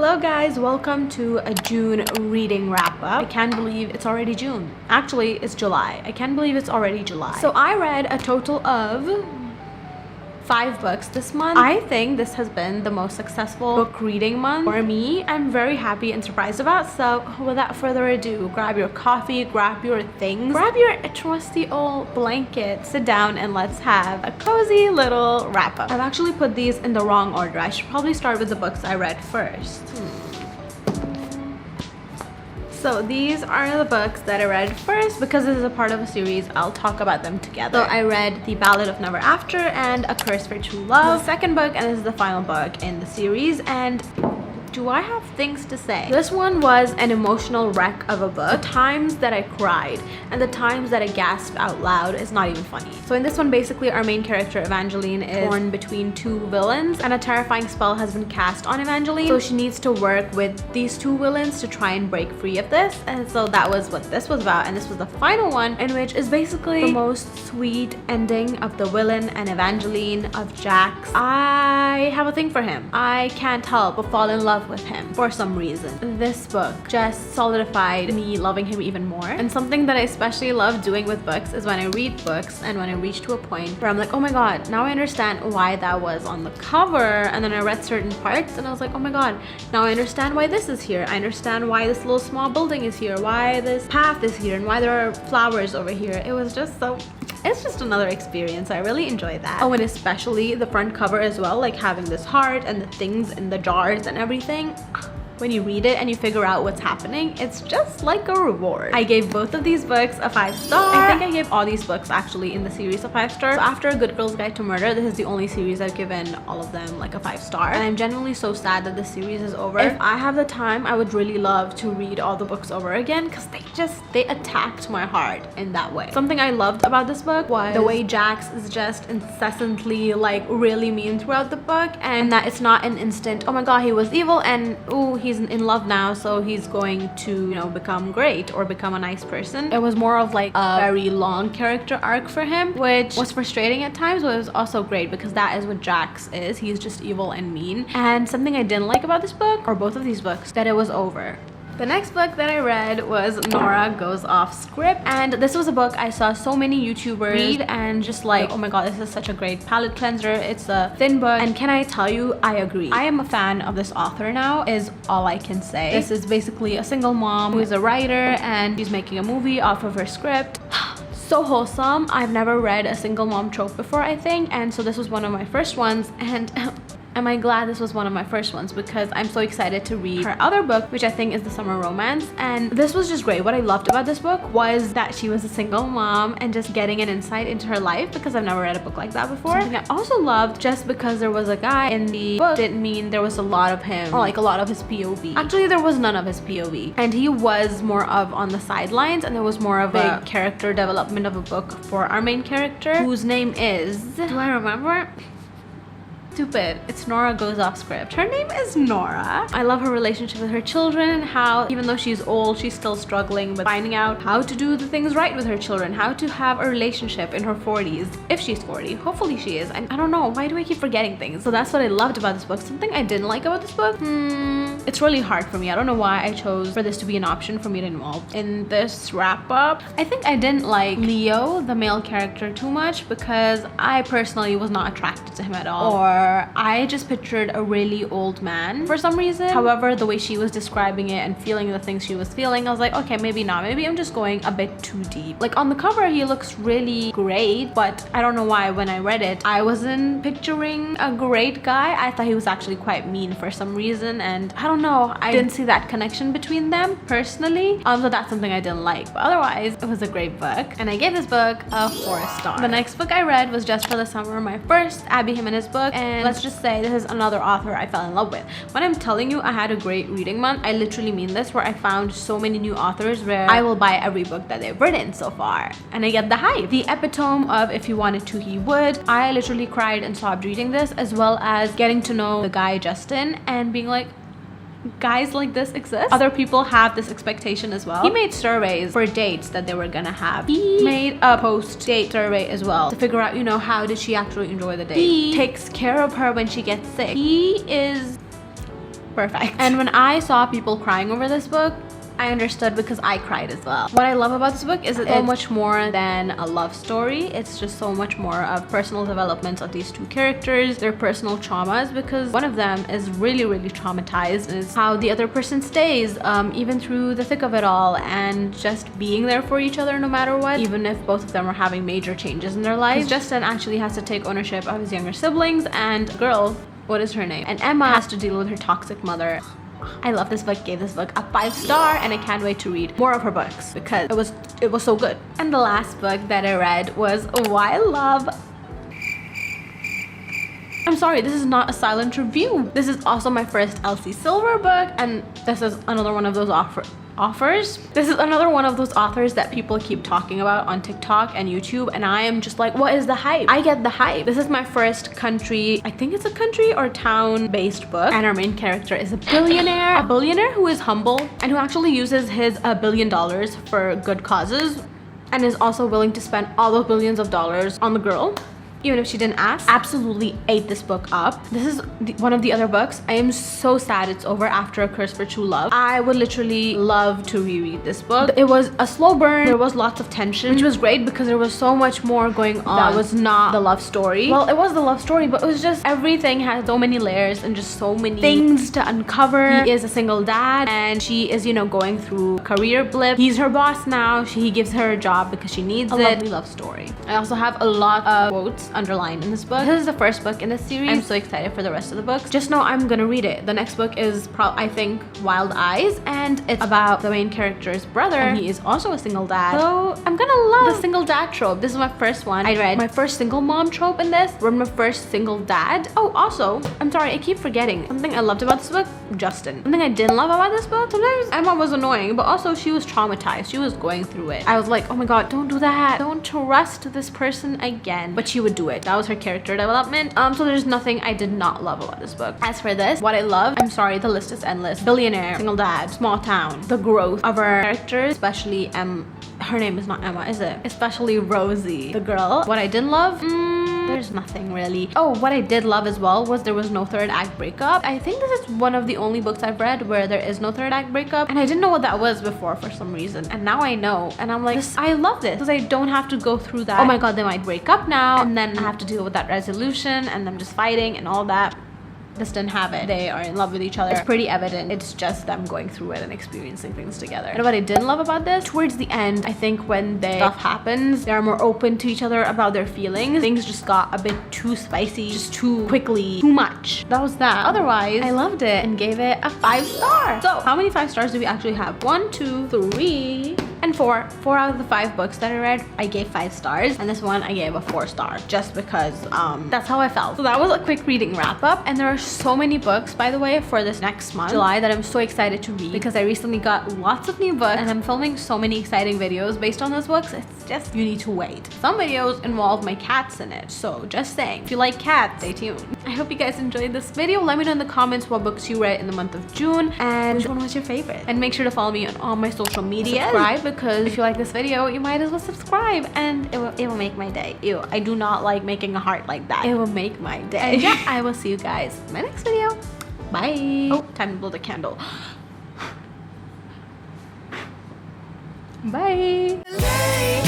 Hello guys, welcome to a June reading wrap up. I can't believe it's already June. Actually, it's July. I can't believe it's already July. So I read a total of 5 books this month. I think this has been the most successful book reading month for me. I'm very happy and surprised about. So without further ado, grab your coffee, grab your things, grab your trusty old blanket, sit down and let's have a cozy little wrap up. I've actually put these in the wrong order. I should probably start with the books I read first. So these are the books that I read first. Because this is a part of a series, I'll talk about them together. So I read The Ballad of Never After and A Curse for True Love, the second book, and this is the final book in the series. And do I have things to say? This one was an emotional wreck of a book. The times that I cried and the times that I gasped out loud is not even funny. So in this one, basically our main character Evangeline is torn between 2 villains and a terrifying spell has been cast on Evangeline. So she needs to work with these 2 villains to try and break free of this. And so that was what this was about. And this was the final one, in which is basically the most sweet ending of the villain and Evangeline of Jax. I have a thing for him. I can't help but fall in love with him for some reason. This book just solidified me loving him even more. And something that I especially love doing with books is when I read books and when I reach to a point where I'm like, oh my god, now I understand why that was on the cover. And then I read certain parts and I was like, oh my god, now I understand why this is here. I understand why this little small building is here, why this path is here, and why there are flowers over here. It was just so... it's just another experience. I really enjoy that. Oh, and especially the front cover as well, like having this heart and the things in the jars and everything. When you read it and you figure out what's happening, it's just like a reward. I gave both of these books a 5-star. I think I gave all these books actually in the series a 5-star. So after A Good Girl's Guide to Murder, this is the only series I've given all of them like a 5-star. And I'm genuinely so sad that the series is over. If I have the time, I would really love to read all the books over again because they attacked my heart in that way. Something I loved about this book was the way Jax is just incessantly like really mean throughout the book, and that it's not an instant, oh my god, he was evil and ooh, he's in love now, so he's going to, you know, become great or become a nice person. It was more of like a very long character arc for him, which was frustrating at times, but it was also great because that is what Jax is. He's just evil and mean. And something I didn't like about this book, or both of these books, that it was over. The next book that I read was Nora Goes Off Script, and this was a book I saw so many YouTubers read and just like, oh my god, this is such a great palate cleanser. It's a thin book, and can I tell you, I agree. I am a fan of this author now, is all I can say. This is basically a single mom who is a writer and she's making a movie off of her script. So wholesome. I've never read a single mom trope before, I think, and so this was one of my first ones. And am I glad this was one of my first ones, because I'm so excited to read her other book, which I think is The Summer Romance. And this was just great. What I loved about this book was that she was a single mom and just getting an insight into her life, because I've never read a book like that before. Something I also loved, just because there was a guy in the book didn't mean there was a lot of him, or like a lot of his POV. Actually, there was none of his POV, and he was more of on the sidelines, and there was more of a character development of a book for our main character, whose name is, do I remember? Stupid. It's Nora Goes Off Script. Her name is Nora. I love her relationship with her children and how even though she's old, she's still struggling with finding out how to do the things right with her children, how to have a relationship in her 40s, if she's 40. Hopefully she is. I don't know, why do I keep forgetting things? So that's what I loved about this book. Something I didn't like about this book, it's really hard for me. I don't know why I chose for this to be an option for me to involve in this wrap up. I think I didn't like Leo, the male character, too much because I personally was not attracted to him at all, or I just pictured a really old man for some reason. However, the way she was describing it and feeling the things she was feeling, I was like, okay, maybe not. Maybe I'm just going a bit too deep. Like on the cover, he looks really great, but I don't know why when I read it, I wasn't picturing a great guy. I thought he was actually quite mean for some reason, and I don't know, I didn't see that connection between them personally. So that's something I didn't like, but otherwise it was a great book, and I gave this book a 4-star. The next book I read was Just for the Summer, my first Abby Jimenez book, and let's just say this is another author I fell in love with. When I'm telling you I had a great reading month, I literally mean this, where I found so many new authors where I will buy every book that they've written so far, and I get the hype. The epitome of if he wanted to, he would. I literally cried and sobbed reading this, as well as getting to know the guy Justin and being like, guys like this exist. Other people have this expectation as well. He made surveys for dates that they were gonna have. He made a post-date survey as well to figure out, you know, how did she actually enjoy the date. He takes care of her when she gets sick. He is perfect. And when I saw people crying over this book, I understood because I cried as well. What I love about this book is it's so much more than a love story. It's just so much more of personal development of these two characters, their personal traumas, because one of them is really, really traumatized, is how the other person stays even through the thick of it all, and just being there for each other no matter what, even if both of them are having major changes in their lives. Justin actually has to take ownership of his younger siblings, and girl, what is her name? And Emma has to deal with her toxic mother. I love this book, gave this book a 5-star, and I can't wait to read more of her books because it was so good. And the last book that I read was Why Love. I'm sorry, this is not a silent review. This is also my first Elsie Silver book, and this is another one of those offers. This is another one of those authors that people keep talking about on TikTok and YouTube, and I am just like, what is the hype? I get the hype. This is my first country, I think it's a country or town based book, and our main character is a billionaire who is humble and who actually uses his $1 billion for good causes, and is also willing to spend all those billions of dollars on the girl, even if she didn't ask. Absolutely ate this book up. This is one of the other books. I am so sad it's over after A Curse for True Love. I would literally love to reread this book. It was a slow burn. There was lots of tension, which was great because there was so much more going on that was not the love story. Well, it was the love story, but it was just everything had so many layers and just so many things to uncover. He is a single dad, and she is, you know, going through a career blip. He's her boss now. He gives her a job because she needs it. A lovely love story. I also have a lot of quotes underlined in this book. This is the first book in this series. I'm so excited for the rest of the books. Just know I'm gonna read it. The next book is I think Wild Eyes, and it's about the main character's brother, and he is also a single dad. So I'm gonna love the single dad trope. This is my first one. I read my first single mom trope in this. Read my first single dad. Oh, also, I'm sorry, I keep forgetting something I loved about this book. Justin. Something I didn't love about this book. Sometimes Emma was annoying, but also she was traumatized. She was going through it. I was like, oh my god, don't do that. Don't trust this person again. But she would do it. That was her character development. So there's nothing I did not love about this book. As for this, what I love, I'm sorry, the list is endless. Billionaire, single dad, small town, the growth of our characters, especially her name is not Emma, is it? Especially Rosie, the girl. What I didn't love, there's nothing really. Oh, what I did love as well was there was no third act breakup. I think this is one of the only books I've read where there is no third act breakup, and I didn't know what that was before for some reason, and now I know, and I'm like, I love this because I don't have to go through that. Oh my god, they might break up now, and then I have to deal with that resolution and them just fighting and all that. This didn't have it. They are in love with each other. It's pretty evident. It's just them going through it and experiencing things together. And what I didn't love about this, towards the end, I think when stuff happens, they're more open to each other about their feelings. Things just got a bit too spicy, just too quickly, too much. That was that. Otherwise, I loved it and gave it a 5-star. So how many 5 stars do we actually have? 1, 2, 3, and 4. 4 out of the 5 books that I read, I gave 5 stars, and this one I gave a 4-star just because that's how I felt. So that was a quick reading wrap up, and there are so many books, by the way, for this next month, July, that I'm so excited to read because I recently got lots of new books, and I'm filming so many exciting videos based on those books. It's just, you need to wait. Some videos involve my cats in it, so just saying, if you like cats, stay tuned. I hope you guys enjoyed this video. Let me know in the comments what books you read in the month of June and which one was your favorite. And make sure to follow me on all my social media. Subscribe, because if you like this video, you might as well subscribe, and it will make my day. Ew, I do not like making a heart like that. It will make my day. And yeah, I will see you guys in my next video. Bye. Oh, time to blow the candle. Bye.